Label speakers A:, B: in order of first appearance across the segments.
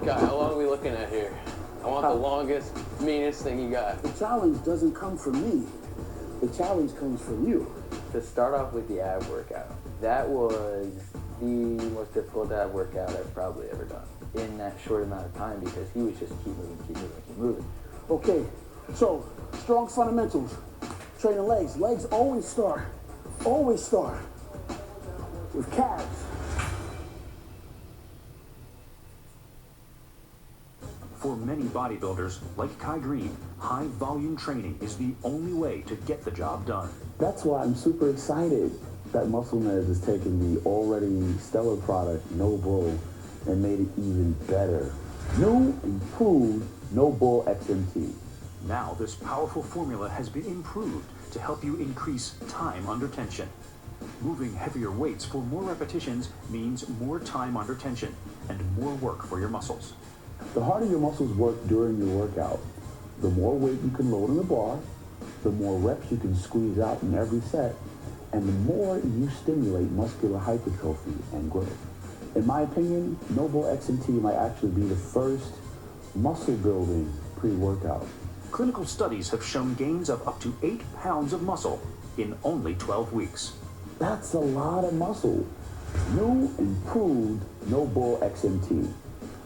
A: Kai, how long are we looking at here? I want the longest, meanest thing you got.
B: The challenge doesn't come from me. The challenge comes from you.
C: To start off with the ab workout, that was the most difficult ab workout I've probably ever done in that short amount of time because he was just keep moving.
B: Okay, so strong fundamentals. Training legs. Legs always start with calves.
D: For many bodybuilders, like Kai Greene, high-volume training is the only way to get the job done.
B: That's why I'm super excited that Muscle Meds has taken the already stellar product, No Bull, and made it even better. New, improved No Bull XMT.
D: Now, this powerful formula has been improved to help you increase time under tension. Moving heavier weights for more repetitions means more time under tension and more work for your muscles.
B: The harder your muscles work during your workout, the more weight you can load on the bar, the more reps you can squeeze out in every set, and the more you stimulate muscular hypertrophy and growth. In my opinion, No Bull XMT might actually be the first muscle building pre-workout.
D: Clinical studies have shown gains of up to 8 pounds of muscle in only 12 weeks.
B: That's a lot of muscle. New, improved No Bull XMT,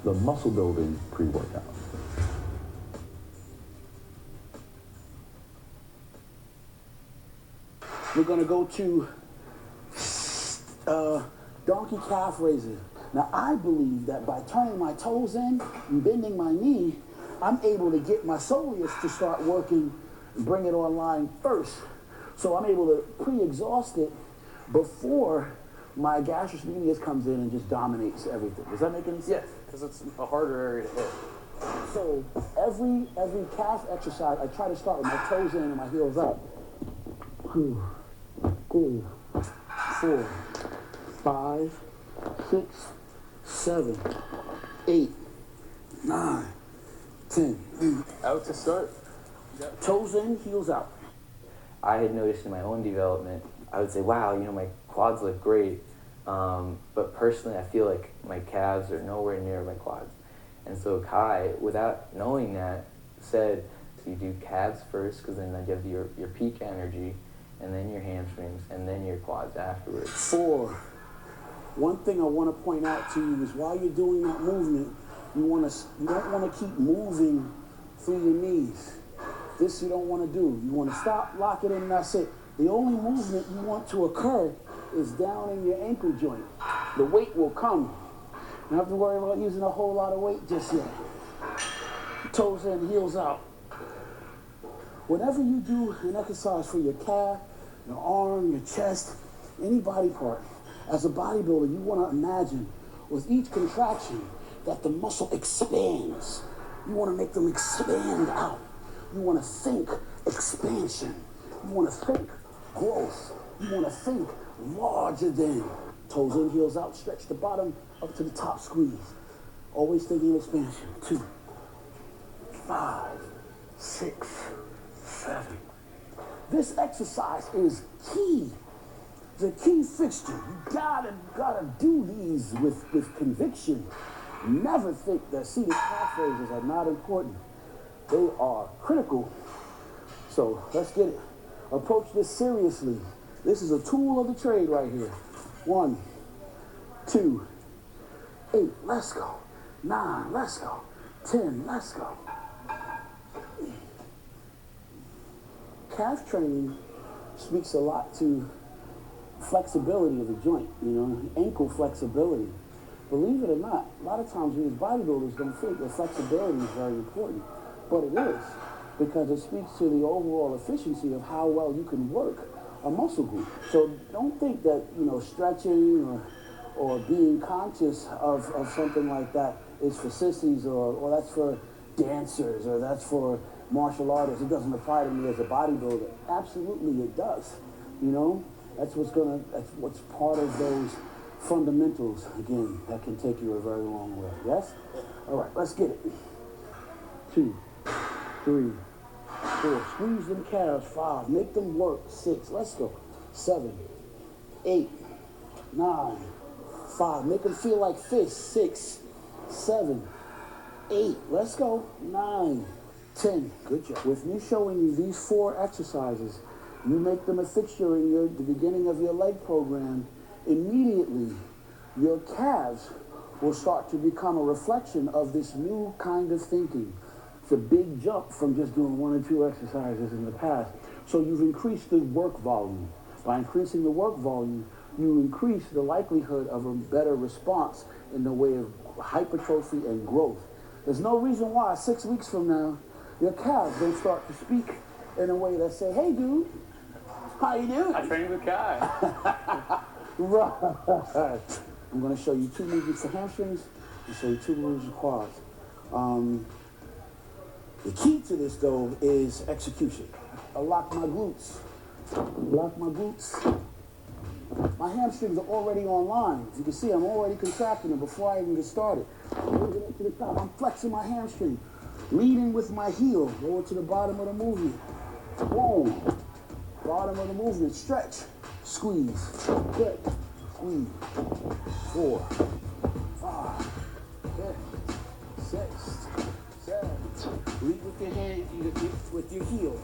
B: the muscle building pre-workout. We're gonna go to donkey calf raises. Now I believe that by turning my toes in and bending my knee, I'm able to get my soleus to start working and bring it online first. So I'm able to pre-exhaust it before my gastrocnemius comes in and just dominates everything. Does that make any sense?
A: Yes, because it's a harder area to hit.
B: So every calf exercise, I try to start with my toes in and my heels up. 2, 3, 4, 5, 6, 7, 8, 9, 10.
A: Out to start.
B: Toes in, heels out.
C: I had noticed in my own development, I would say, wow, my quads look great. But personally, I feel like my calves are nowhere near my quads. And so Kai, without knowing that, said, so you do calves first, because then that gives you your peak energy, and then your hamstrings, and then your quads afterwards.
B: 4. One thing I want to point out to you is while you're doing that movement, you don't want to keep moving through your knees. This you don't want to do. You want to stop, lock it in, and that's it. The only movement you want to occur is down in your ankle joint. The weight will come. You don't have to worry about using a whole lot of weight just yet. Toes in, heels out. Whenever you do an exercise for your calf, your arm, your chest, any body part, as a bodybuilder, you want to imagine with each contraction that the muscle expands. You want to make them expand out. You want to think expansion. You want to think growth. You want to think larger than. Toes in, heels out, stretch the bottom up to the top, squeeze. Always thinking expansion. 2, 5, 6, 7. This exercise is key. The key fixture. You gotta do these with conviction. Never think that seated calf raises are not important. They are critical. So let's get it. Approach this seriously. This is a tool of the trade right here. 1, 2, 8, let's go. 9, let's go. 10, let's go. Calf training speaks a lot to flexibility of the joint, ankle flexibility. Believe it or not, a lot of times we as bodybuilders don't think that flexibility is very important, but it is, because it speaks to the overall efficiency of how well you can work a muscle group. So don't think that, stretching or being conscious of something like that is for sissies or that's for dancers or that's for martial artists. It doesn't apply to me as a bodybuilder. Absolutely it does. That's what's part of those fundamentals, again, that can take you a very long way. Yes? All right, let's get it. 2, 3, 4. Squeeze them calves. 5. Make them work. 6. Let's go. 7, 8, 9, 5. Make them feel like fists. 6, 7, 8. Let's go. 9, 10. Good job. With me showing you these 4 exercises, you make them a fixture in the beginning of your leg program. Immediately, your calves will start to become a reflection of this new kind of thinking. It's a big jump from just doing 1 or 2 exercises in the past. So you've increased the work volume. By increasing the work volume, you increase the likelihood of a better response in the way of hypertrophy and growth. There's no reason why 6 weeks from now, your calves don't start to speak in a way that say, hey dude, how you doing?
A: I trained with Kai.
B: Right. I'm going to show you 2 movements for hamstrings and show you 2 moves for quads. The key to this, though, is execution. I lock my glutes. Lock my glutes. My hamstrings are already online. As you can see, I'm already contracting them before I even get started. Bring it up to the top. I'm flexing my hamstring. Leading with my heel. Lower to the bottom of the movement. Boom. Bottom of the movement. Stretch. Squeeze. Good. Squeeze. 4, 5, 6, 7. Lead with your hand, with your heel.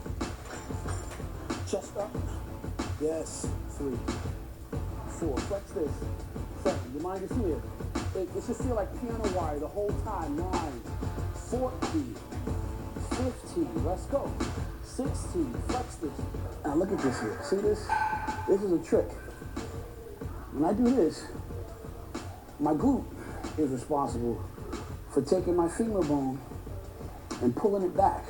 B: Chest up. Yes. 3, 4. Flex this. 7. Your mind is here. It should feel like piano wire the whole time. 9, 14, 15. Let's go. 16. Flex this. Now look at this here. See this? This is a trick. When I do this, my glute is responsible for taking my femur bone and pulling it back.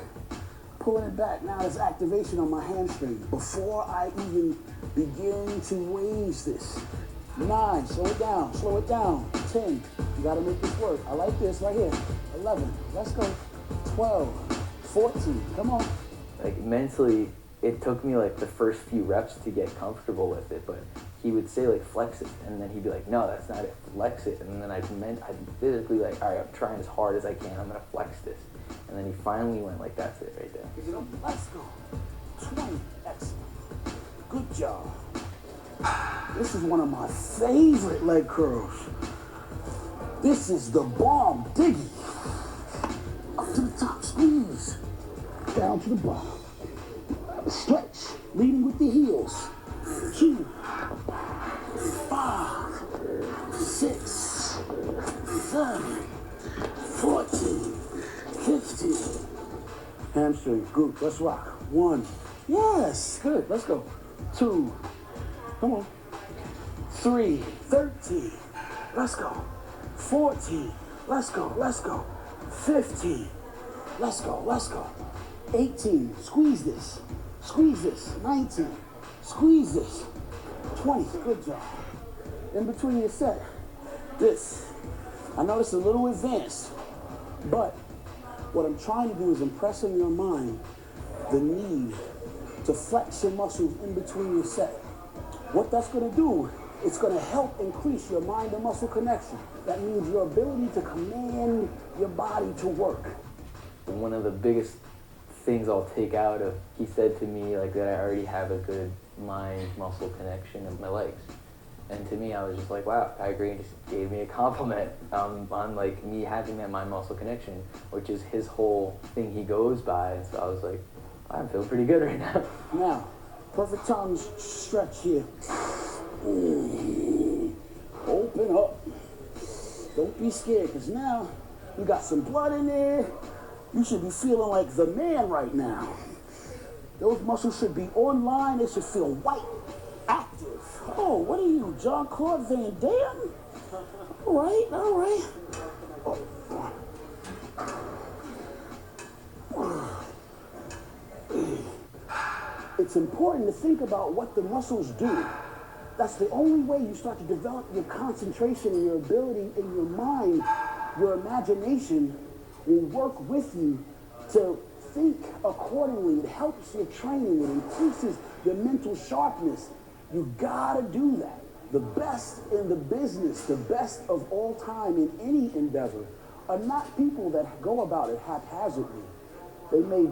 B: Pulling it back. Now there's activation on my hamstring before I even begin to raise this. 9, slow it down, slow it down. 10, you gotta make this work. I like this right here. 11, let's go. 12, 14, come on.
C: Like mentally, it took me like the first few reps to get comfortable with it, but he would say like flex it, and then he'd be like, no, that's not it, flex it. And then I'd physically like, all right, I'm trying as hard as I can, I'm gonna flex this. And then he finally went like, that's it right there.
B: Let's go. 20, excellent. Good job. This is one of my favorite leg curls. This is the bomb diggy. Up to the top, squeeze. Down to the bottom. Stretch, leading with the heels. 2, 5, 6, 7, 14, 15. Hamstring, glute, let's rock. 1, yes, good, let's go. 2, come on. 3, 13, let's go. 14, let's go, let's go. 15, let's go, let's go. 18, squeeze this. Squeeze this. 19, squeeze this. 20, good job. In between your set, this. I know it's a little advanced, but what I'm trying to do is impress in your mind the need to flex your muscles in between your set. What that's going to do, it's going to help increase your mind and muscle connection. That means your ability to command your body to work.
C: One of the biggest things I'll take out of, he said to me like that I already have a good mind-muscle connection in my legs. And to me, I was just like, wow, Kai Greene just gave me a compliment on like me having that mind-muscle connection, which is his whole thing he goes by. And so I was like, I'm feeling pretty good right now.
B: Now, perfect tongue stretch here. Open up. Don't be scared, because now you got some blood in there. You should be feeling like the man right now. Those muscles should be online. They should feel white, active. Oh, what are you, Jean-Claude Van Damme? All right, all right. It's important to think about what the muscles do. That's the only way you start to develop your concentration and your ability in your mind. Your imagination will work with you to think accordingly. It helps your training. It increases your mental sharpness. You gotta do that. The best in the business, the best of all time in any endeavor, are not people that go about it haphazardly. They may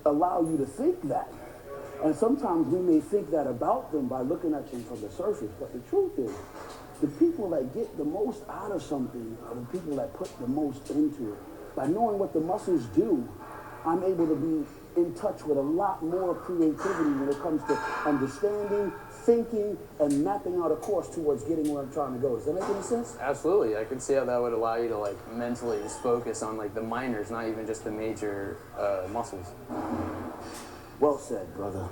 B: allow you to think that. And sometimes we may think that about them by looking at them from the surface. But the truth is, the people that get the most out of something are the people that put the most into it. By knowing what the muscles do, I'm able to be in touch with a lot more creativity when it comes to understanding, thinking, and mapping out a course towards getting where I'm trying to go. Does that make any sense?
A: Absolutely. I can see how that would allow you to like mentally just focus on like the minors, not even just the major muscles.
B: Well said, brother.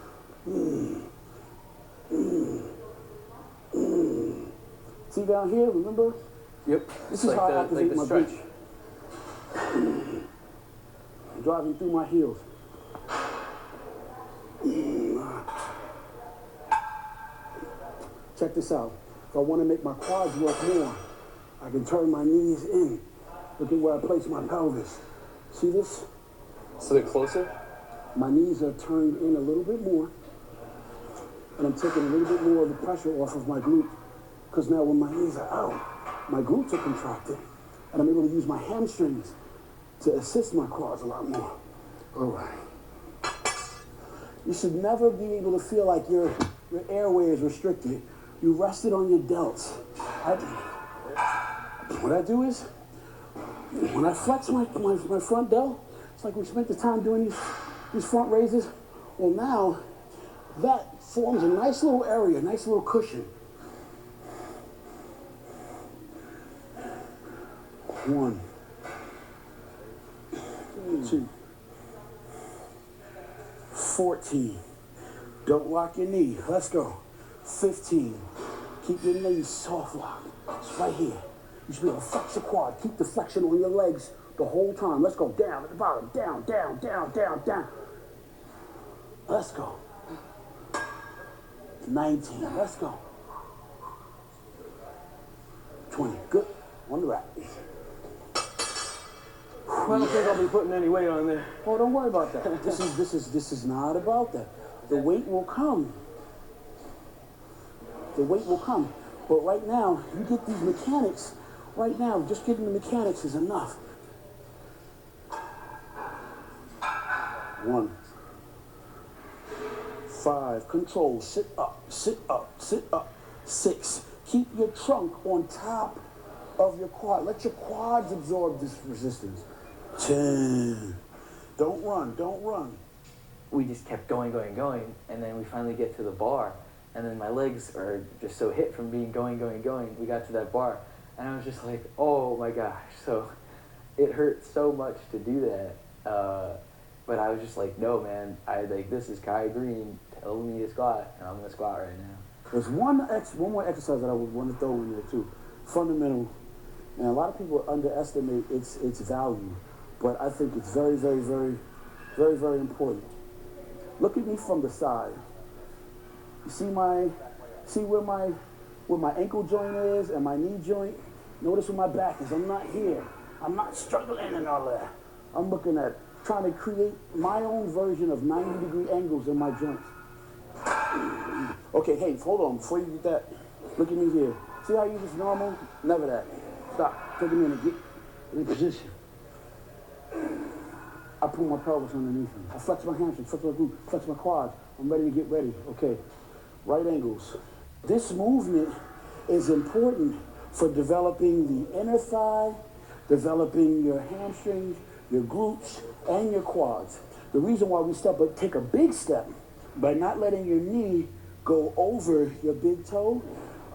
B: See down here, remember?
A: Yep.
B: This is how I activate my
A: stretch.
B: glutes. Driving through my heels. Check this out. If I want to make my quads work more, I can turn my knees in. Look at where I place my pelvis. See this?
A: So they're closer?
B: My knees are turned in a little bit more, and I'm taking a little bit more of the pressure off of my glute. Because now when my knees are out, my glutes are contracted, and I'm able to use my hamstrings to assist my quads a lot more. All right. You should never be able to feel like your airway is restricted. You rested on your delts. What I do is, when I flex my front delt, it's like we spent the time doing these front raises. Well, now that forms a nice little area, nice little cushion. 1, 2, 14. Don't lock your knee. Let's go. 15. Keep your knees soft locked. It's right here. You should be able to flex your quad. Keep the flexion on your legs the whole time. Let's go. Down at the bottom. Down, down, down, down, down. Let's go. 19. Let's go. 20. Good. On the rack.
A: I don't think I'll be putting any weight on there.
B: Oh, don't worry about that. This is not about that. The weight will come. The weight will come. But right now, you get these mechanics. Right now, just getting the mechanics is enough. 1, 5. Control. Sit up. Sit up. Sit up. 6. Keep your trunk on top of your quad. Let your quads absorb this resistance. 10. Don't run. Don't run.
C: We just kept going, and then we finally get to the bar, and then my legs are just so hit from being going. We got to that bar, and I was just like, oh my gosh. So it hurt so much to do that, but I was just like, no, man, this is Kai Greene telling me to squat, and I'm gonna squat right now.
B: There's one more exercise that I would want to throw in there too. Fundamental, and a lot of people underestimate its value, but I think it's very, very, very, very, very important. Look at me from the side. You see where my ankle joint is and my knee joint? Notice where my back is. I'm not here. I'm not struggling and all that. I'm looking at trying to create my own version of 90-degree angles in my joints. Okay, hey, hold on. Before you get that, look at me here. See how you just normal? Never that. Stop. Take a minute. Get in position. I put my pelvis underneath me. I flex my hamstrings, flex my glute, flex my quads. I'm ready to get ready. Okay. Right angles. This movement is important for developing the inner thigh, developing your hamstrings, your glutes, and your quads. The reason why we take a big step by not letting your knee go over your big toe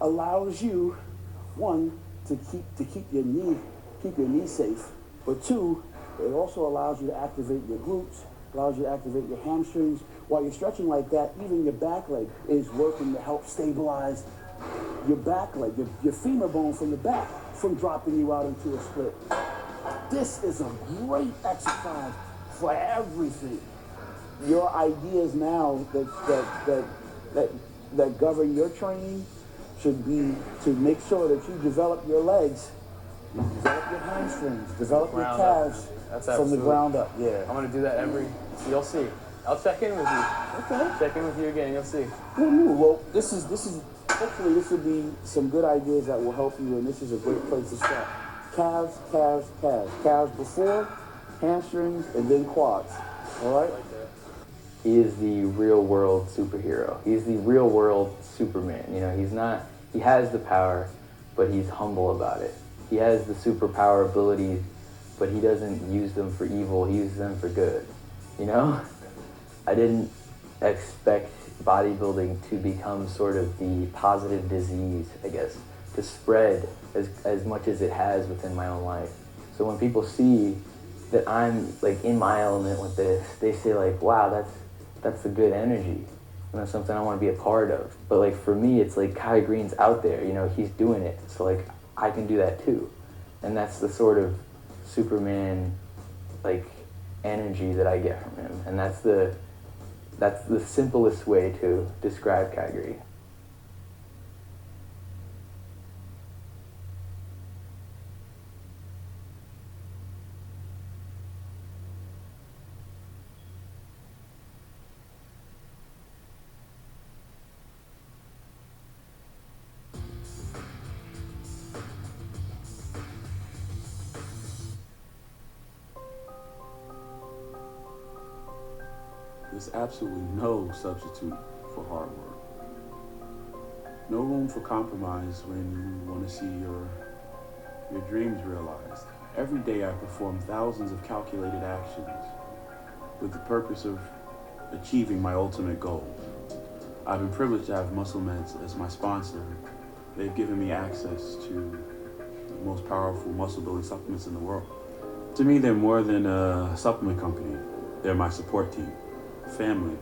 B: allows you, 1, to keep your knee safe, but 2, it also allows you to activate your glutes, allows you to activate your hamstrings. While you're stretching like that, even your back leg is working to help stabilize your back leg, your femur bone from the back, from dropping you out into a split. This is a great exercise for everything. Your ideas now that govern your training should be to make sure that you develop your legs, you develop your hamstrings, develop your calves from the ground up. Yeah.
A: I'm gonna do that you'll see. I'll check in with you.
B: Okay.
A: Check in with you again, you'll see.
B: Well, this is hopefully this will be some good ideas that will help you, and this is a great place to start. Calves, calves, calves. Calves before, hamstrings, and then quads. All right?
C: He is the real world superhero. He's the real world Superman. He has the power, but he's humble about it. He has the superpower ability but he doesn't use them for evil, he uses them for good, you know? I didn't expect bodybuilding to become sort of the positive disease, I guess, to spread as much as it has within my own life. So when people see that I'm like in my element with this, they say like, wow, that's a good energy. And that's something I want to be a part of. But like for me, it's like Kai Greene's out there, you know, he's doing it. So like I can do that too. And that's the sort of Superman like energy that I get from him. And that's the simplest way to describe Kai Greene.
B: There's absolutely no substitute for hard work. No room for compromise when you want to see your dreams realized. Every day I perform thousands of calculated actions with the purpose of achieving my ultimate goal. I've been privileged to have Muscle Meds as my sponsor. They've given me access to the most powerful muscle building supplements in the world. To me, they're more than a supplement company. They're my support team. Family.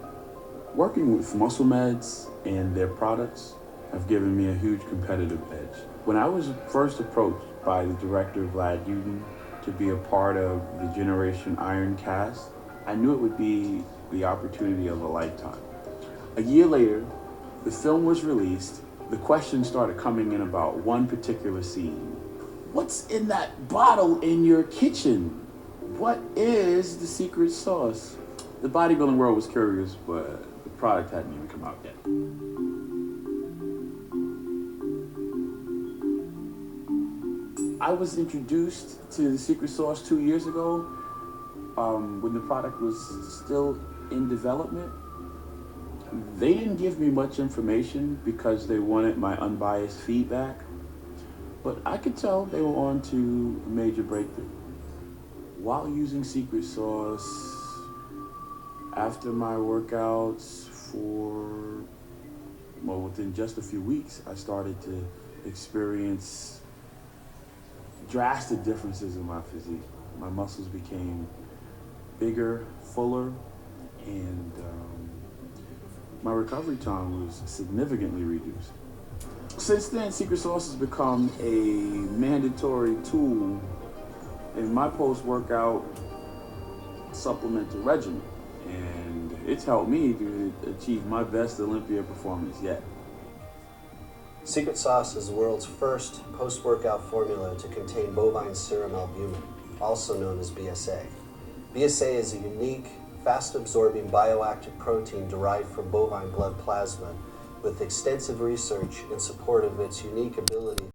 B: Working with Muscle Meds and their products have given me a huge competitive edge. When I was first approached by the director, Vlad Uden, to be a part of the Generation Iron cast, I knew it would be the opportunity of a lifetime. A year later, the film was released. The questions started coming in about one particular scene. What's in that bottle in your kitchen? What is the secret sauce? The bodybuilding world was curious, but the product hadn't even come out yet. I was introduced to the secret sauce 2 years ago when the product was still in development. They didn't give me much information because they wanted my unbiased feedback, but I could tell they were on to a major breakthrough. While using secret sauce, after my workouts within just a few weeks, I started to experience drastic differences in my physique. My muscles became bigger, fuller, and my recovery time was significantly reduced. Since then, secret sauce has become a mandatory tool in my post-workout supplemental regimen. And it's helped me to achieve my best Olympia performance yet.
E: Secret Sauce is the world's first post-workout formula to contain bovine serum albumin, also known as BSA. BSA is a unique, fast-absorbing bioactive protein derived from bovine blood plasma with extensive research in support of its unique ability